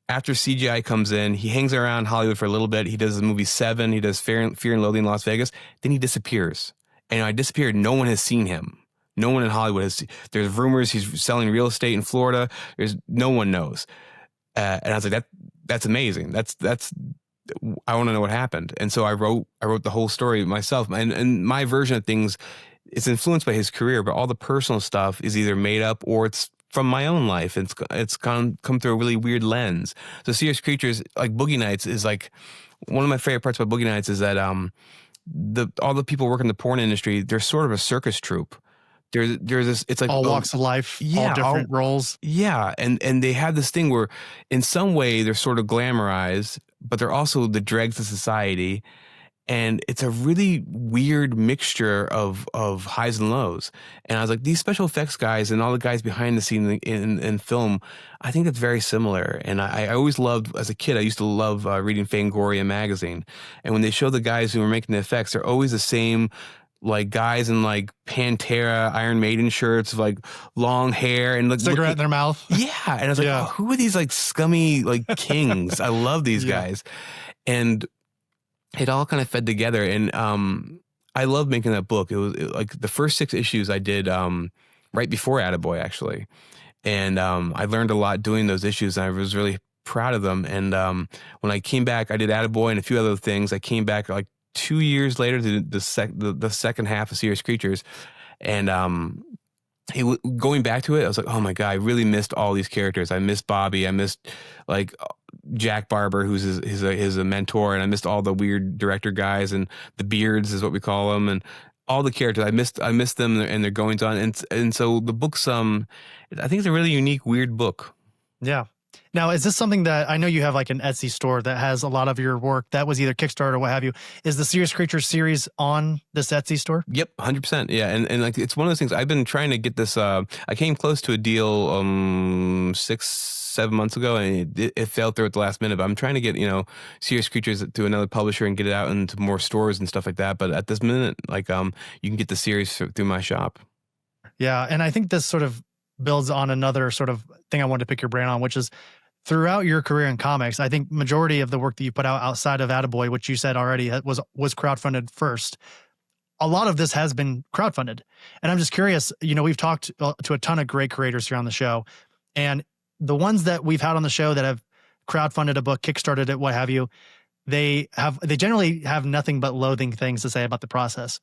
after CGI comes in, he hangs around Hollywood for a little bit. He does the movie Seven. He does Fear and Loathing in Las Vegas. Then he disappears. And I disappeared. No one has seen him. No one in Hollywood has. There's rumors he's selling real estate in Florida. No one knows. And I was like, that's amazing. That's I want to know what happened. And so I wrote the whole story myself. And my version of things, it's influenced by his career, but all the personal stuff is either made up or it's from my own life. It's come through a really weird lens. So Serious Creatures, like Boogie Nights, is like one of my favorite parts about Boogie Nights is that all the people working in the porn industry, they're sort of a circus troupe. There's this, it's like all walks of life, all different roles. Yeah. And they have this thing where in some way they're sort of glamorized, but they're also the dregs of society. And it's a really weird mixture of highs and lows. And I was like, these special effects guys and all the guys behind the scene in film, I think it's very similar. And I always loved, as a kid, I used to love reading Fangoria magazine. And when they show the guys who were making the effects, they're always the same, like guys in like Pantera, Iron Maiden shirts, like long hair and cigarette in their mouth. Yeah. And I was like, oh, who are these like scummy like kings? I love these guys. And it all kind of fed together. And I love making that book. It was like the first 6 issues I did right before Attaboy, actually. And I learned a lot doing those issues, and I was really proud of them. And when I came back, I did Attaboy and a few other things. I came back like 2 years later to the second half of Serious Creatures. And going back to it, I was like, oh my God, I really missed all these characters. I missed Bobby. I missed like Jack Barber, who's his mentor, and I missed all the weird director guys and the beards is what we call them, and all the characters. I missed them and their goings on, and so the book's I think it's a really unique, weird book. Yeah. Now, is this something that I know you have like an Etsy store that has a lot of your work that was either Kickstarter or what have you? Is the Serious Creatures series on this Etsy store? Yep, 100%. Yeah, and like it's one of those things. I've been trying to get this. I came close to a deal 6-7 months ago, and it fell through at the last minute. But I'm trying to get Serious Creatures to another publisher and get it out into more stores and stuff like that. But at this minute, like you can get the series through my shop. Yeah, and I think this sort of builds on another sort of thing I wanted to pick your brain on, which is throughout your career in comics, I think majority of the work that you put out outside of Attaboy, which you said already was crowdfunded first. A lot of this has been crowdfunded. And I'm just curious, we've talked to a ton of great creators here on the show, and the ones that we've had on the show that have crowdfunded a book, kickstarted it, what have you, they generally have nothing but loathing things to say about the process.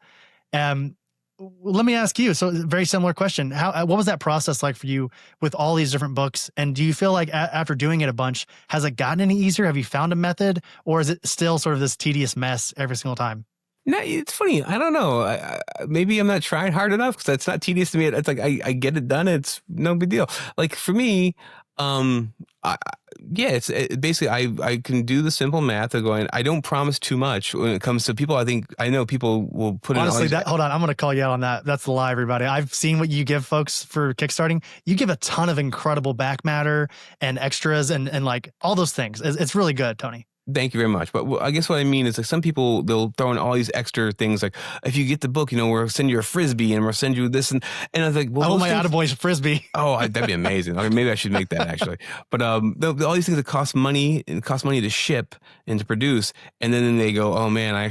Let me ask you, so very similar question. What was that process like for you with all these different books? And do you feel like after doing it a bunch, has it gotten any easier? Have you found a method, or is it still sort of this tedious mess every single time? No, it's funny. I don't know. Maybe I'm not trying hard enough because it's not tedious to me. It's like I get it done. It's no big deal. Like for me, basically I can do the simple math of going, I don't promise too much when it comes to people. I know people will put honestly, hold on, I'm going to call you out on that. That's the lie, everybody. I've seen what you give folks for Kickstarting. You give a ton of incredible back matter and extras and like all those things. It's really good, Tony. Thank you very much. But I guess what I mean is like some people, they'll throw in all these extra things like, if you get the book, we'll send you a Frisbee and we'll send you this. And I was like, well, I want my Attaboy's Frisbee. Oh, that'd be amazing. Okay, maybe I should make that actually. But all these things that cost money and cost money to ship and to produce. And then they go, oh man, I'm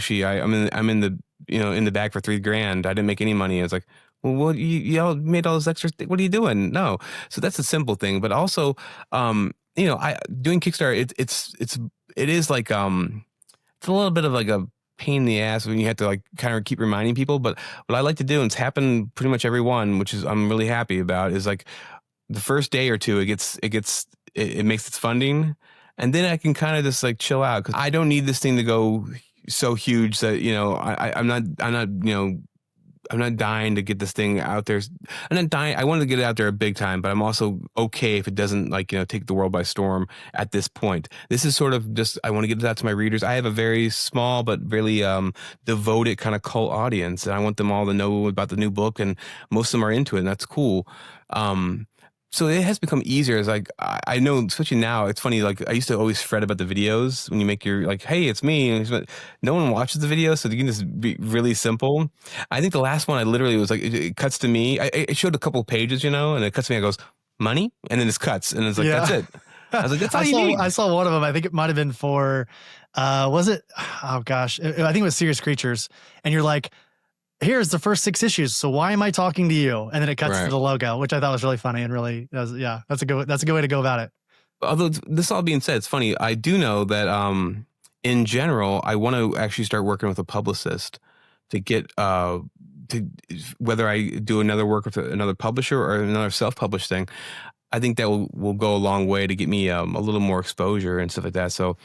in the, in the bag for $3,000. I didn't make any money. And it's like, well, you all made all those extra what are you doing? No. So that's a simple thing. But also, doing Kickstarter, it is like it's a little bit of like a pain in the ass when you have to like kind of keep reminding people. But what I like to do, and it's happened pretty much every one, which is I'm really happy about, is like the first day or two it makes its funding, and then I can kind of just like chill out because I don't need this thing to go so huge that I'm not dying to get this thing out there. I'm not dying. I wanted to get it out there a big time, but I'm also okay if it doesn't take the world by storm at this point. This is sort of just, I want to get it out to my readers. I have a very small but really devoted kind of cult audience, and I want them all to know about the new book, and most of them are into it, and that's cool. So it has become easier. It's like, I know, especially now, it's funny, like I used to always fret about the videos when you make your, like, hey, it's me. No one watches the video, so you can just be really simple. I think the last one I literally was like, it cuts to me. It showed a couple of pages, and it cuts to me. It goes, money? And then it cuts. And it's like, That's it. I was like, that's all you need. I saw one of them. I think it might have been for, was it? Oh gosh. I think it was Serious Creatures. And you're like, here's the first 6 issues. So why am I talking to you? And then it cuts to the logo, which I thought was really funny and really, that's a good way to go about it. Although this all being said, it's funny. I do know that in general, I want to actually start working with a publicist to get whether I do another work with another publisher or another self-published thing. I think that will go a long way to get me a little more exposure and stuff like that. So,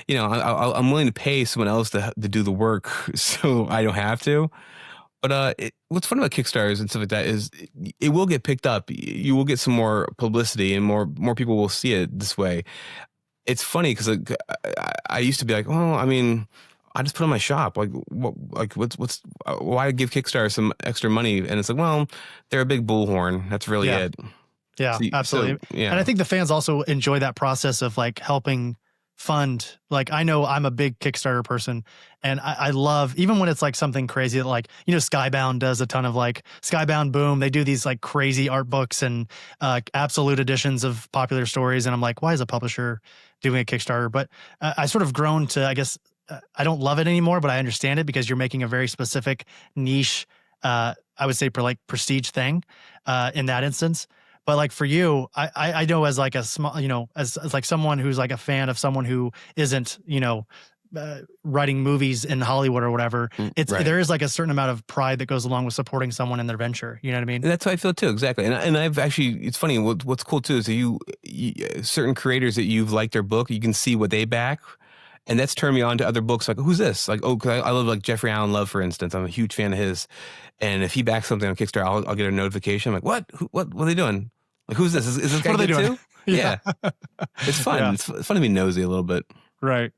I'm willing to pay someone else to do the work so I don't have to. But what's fun about Kickstarters and stuff like that is it will get picked up. You will get some more publicity and more people will see it this way. It's funny because I used to be like, well, I mean, I just put on my shop. Like, why give Kickstarter some extra money? And it's like, well, they're a big bullhorn. That's really it. Yeah, absolutely. And I think the fans also enjoy that process of like helping fund. Like, I know I'm a big Kickstarter person, and I love, even when it's like something crazy that like, Skybound does a ton of like Skybound Boom. They do these like crazy art books and absolute editions of popular stories. And I'm like, why is a publisher doing a Kickstarter? But I sort of grown to, I guess, I don't love it anymore, but I understand it because you're making a very specific niche, I would say prestige thing in that instance. But like for you, I know as like a small, as like someone who's like a fan of someone who isn't, writing movies in Hollywood or whatever. Right. There is like a certain amount of pride that goes along with supporting someone in their venture. You know what I mean? And that's how I feel too. Exactly. And I've actually, it's funny. What's cool too is that you certain creators that you've liked their book, you can see what they back. And that's turned me on to other books. Like, who's this? Like, cause I love like Jeffrey Allen Love, for instance. I'm a huge fan of his. And if he backs something on Kickstarter, I'll get a notification. I'm like, what are they doing? Like, who's this? Is this guy good too? Yeah. It's fun. Yeah. It's fun to be nosy a little bit. Right.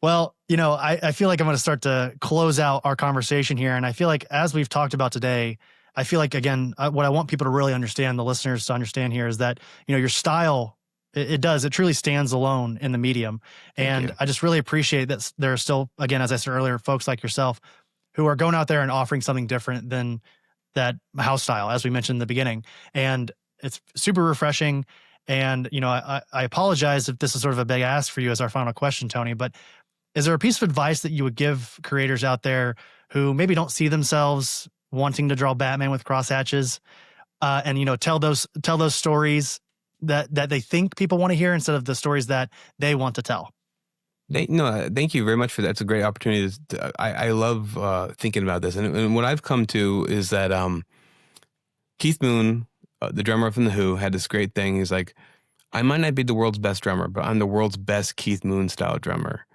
Well, I feel like I'm going to start to close out our conversation here. And I feel like as we've talked about today, I feel like, again, what I want people to really understand, the listeners to understand here, is that, your style, it truly stands alone in the medium. And I just really appreciate that there are still, again, as I said earlier, folks like yourself who are going out there and offering something different than that house style, as we mentioned in the beginning. And it's super refreshing. And, I apologize if this is sort of a big ask for you as our final question, Tony, but is there a piece of advice that you would give creators out there who maybe don't see themselves wanting to draw Batman with crosshatches, and, tell those stories that they think people want to hear instead of the stories that they want to tell? Thank you very much for that. It's a great opportunity. I love thinking about this. And what I've come to is that Keith Moon, the drummer from The Who, had this great thing. He's like, I might not be the world's best drummer, but I'm the world's best Keith Moon style drummer.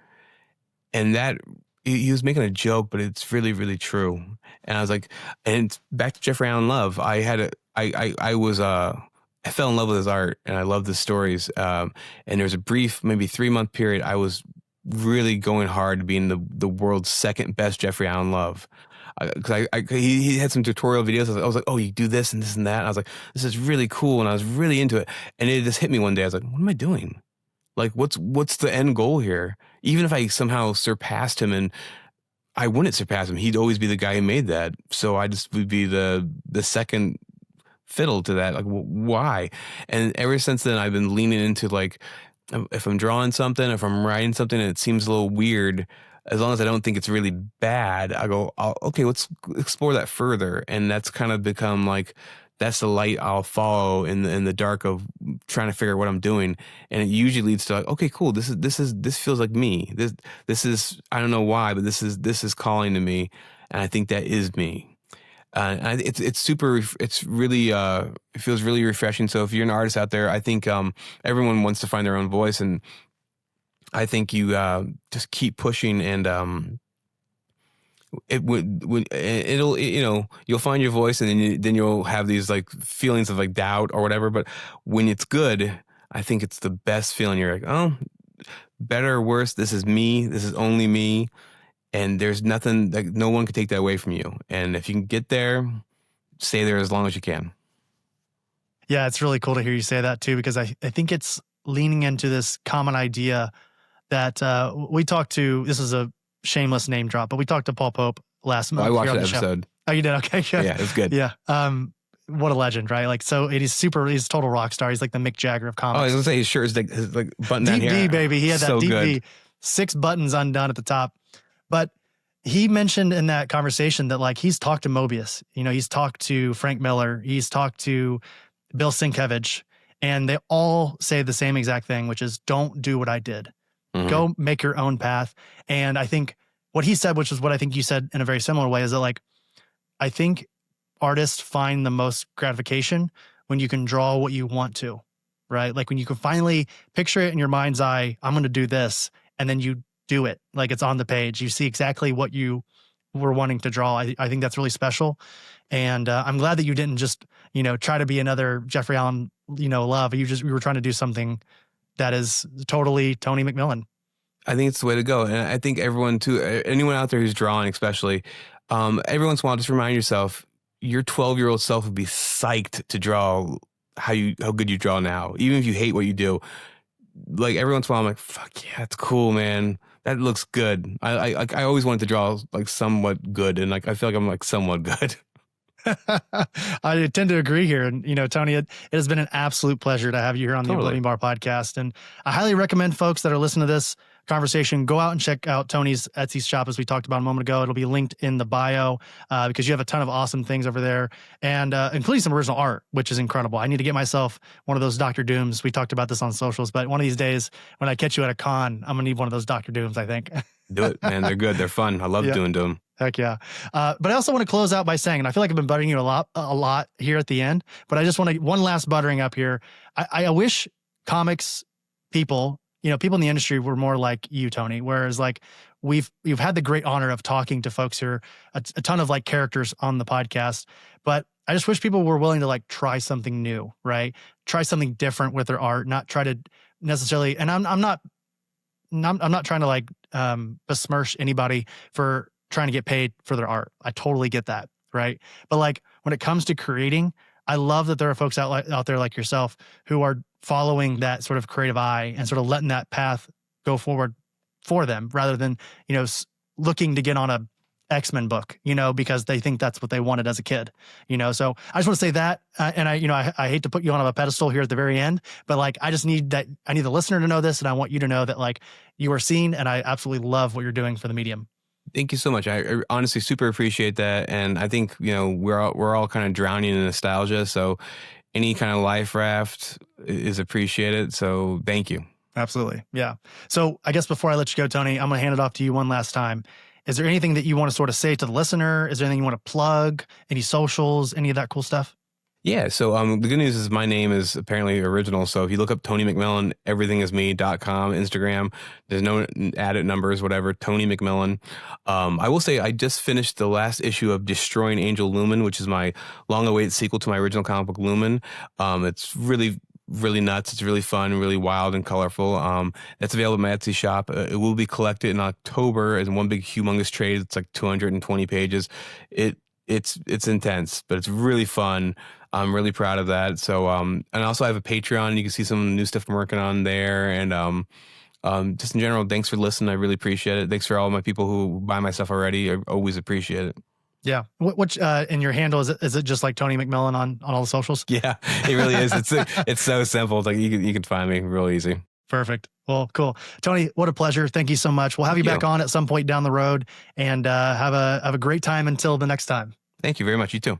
And that, he was making a joke, but it's really, really true. And I was like, and back to Jeffrey Allen Love, I fell in love with his art and I love the stories. And there was a brief, maybe 3-month period, I was really going hard to being the world's second best Jeffrey Allen Love. Because he had some tutorial videos. I was like, oh, you do this and this and that. And I was like, this is really cool. And I was really into it. And it just hit me one day. I was like, what am I doing? Like, what's the end goal here? Even if I somehow surpassed him, and I wouldn't surpass him, he'd always be the guy who made that. So I just would be the second fiddle to that. Like, why? And ever since then, I've been leaning into, like, if I'm drawing something, if I'm writing something and it seems a little weird, as long as I don't think it's really bad, I go, okay, let's explore that further. And that's kind of become like, that's the light I'll follow in the dark of trying to figure out what I'm doing. And it usually leads to like, okay, cool. This feels like me. This is, I don't know why, but this is calling to me. And I think that is me. And it's really, it feels really refreshing. So if you're an artist out there, I think, everyone wants to find their own voice, and I think you, just keep pushing, and, you'll find your voice, and then you'll have these like feelings of like doubt or whatever. But when it's good, I think it's the best feeling. You're like, oh, better or worse, this is me. This is only me. And there's nothing, like, no one can take that away from you. And if you can get there, stay there as long as you can. Yeah, it's really cool to hear you say that too, because I think it's leaning into this common idea that we talked to. This is a shameless name drop, but we talked to Paul Pope last month. I watched that episode. Oh, you did? Okay. Yeah, it was good. Yeah. What a legend, right? Like, so he's a total rock star. He's like the Mick Jagger of comics. Oh, I was gonna say his shirt is like button down deep here. V, baby. He had that so deep good. V, 6 buttons undone at the top. But he mentioned in that conversation that, like, he's talked to Mobius, he's talked to Frank Miller, he's talked to Bill Sienkiewicz, and they all say the same exact thing, which is, don't do what I did. Mm-hmm. Go make your own path. And I think what he said, which is what I think you said in a very similar way, is that, like, I think artists find the most gratification when you can draw what you want to, right? Like when you can finally picture it in your mind's eye, I'm going to do this, and then you do it. Like, it's on the page. You see exactly what you were wanting to draw. I think that's really special. And I'm glad that you didn't just, try to be another Jeffrey Allen, Love. You were trying to do something that is totally Tony McMillen. I think it's the way to go. And I think everyone too, anyone out there who's drawing especially, every once in a while, just remind yourself, your 12-year-old self would be psyched to draw how good you draw now. Even if you hate what you do, like every once in a while, I'm like, fuck yeah, it's cool, man. That looks good. I always wanted to draw like somewhat good, and like I feel like I'm like somewhat good. I tend to agree here. And, Tony, it has been an absolute pleasure to have you here on the Totally. Oblivion Bar Podcast. And I highly recommend folks that are listening to this, conversation, go out and check out Tony's Etsy shop, as we talked about a moment ago. It'll be linked in the bio because you have a ton of awesome things over there, and including some original art, which is incredible. I need to get myself one of those Dr. Dooms. We talked about this on socials, but one of these days when I catch you at a con, I'm gonna need one of those Dr. Dooms, I think. Do it, man. They're good. They're fun. I love doing them. Heck yeah. But I also want to close out by saying, and I feel like I've been buttering you a lot here at the end, but I just want to, one last buttering up here. I wish comics people, people in the industry were more like you, Tony, whereas like you've had the great honor of talking to folks here, a ton of like characters on the podcast, but I just wish people were willing to like try something new, right? Try something different with their art, not try to necessarily, and I'm not trying to like besmirch anybody for trying to get paid for their art. I totally get that, right? But like when it comes to creating, I love that there are folks out there like yourself who are following that sort of creative eye and sort of letting that path go forward for them, rather than looking to get on a X-Men book, because they think that's what they wanted as a kid, So I just want to say that, and I hate to put you on a pedestal here at the very end, but like I need the listener to know this, and I want you to know that like you are seen, and I absolutely love what you're doing for the medium. Thank you so much. I honestly super appreciate that, and I think we're all kind of drowning in nostalgia, so any kind of life raft is appreciated. So thank you. Absolutely, yeah. So I guess before I let you go, Tony, I'm gonna hand it off to you one last time. Is there anything that you want to sort of say to the listener? Is there anything you want to plug? Any socials? Any of that cool stuff? Yeah. So the good news is my name is apparently original. So if you look up Tony McMillen, everythingisme.com, Instagram, there's no added numbers, whatever, Tony McMillen. I will say I just finished the last issue of Destroying Angel Lumen, which is my long-awaited sequel to my original comic book Lumen. It's really nuts. It's really fun, really wild and colorful. That's available at my Etsy shop. It will be collected in October as one big humongous trade. It's like 220 pages. It's intense, but it's really fun. I'm really proud of that. So, and also I have a Patreon. You can see some new stuff I'm working on there. And just in general, thanks for listening. I really appreciate it. Thanks for all my people who buy my stuff already. I always appreciate it. Yeah. Which in your handle, is it just like Tony McMillen on all the socials? Yeah, it really is. It's so simple. It's like you can find me real easy. Perfect. Well, cool. Tony, what a pleasure. Thank you so much. We'll have you back on at some point down the road, and have a great time until the next time. Thank you very much. You too.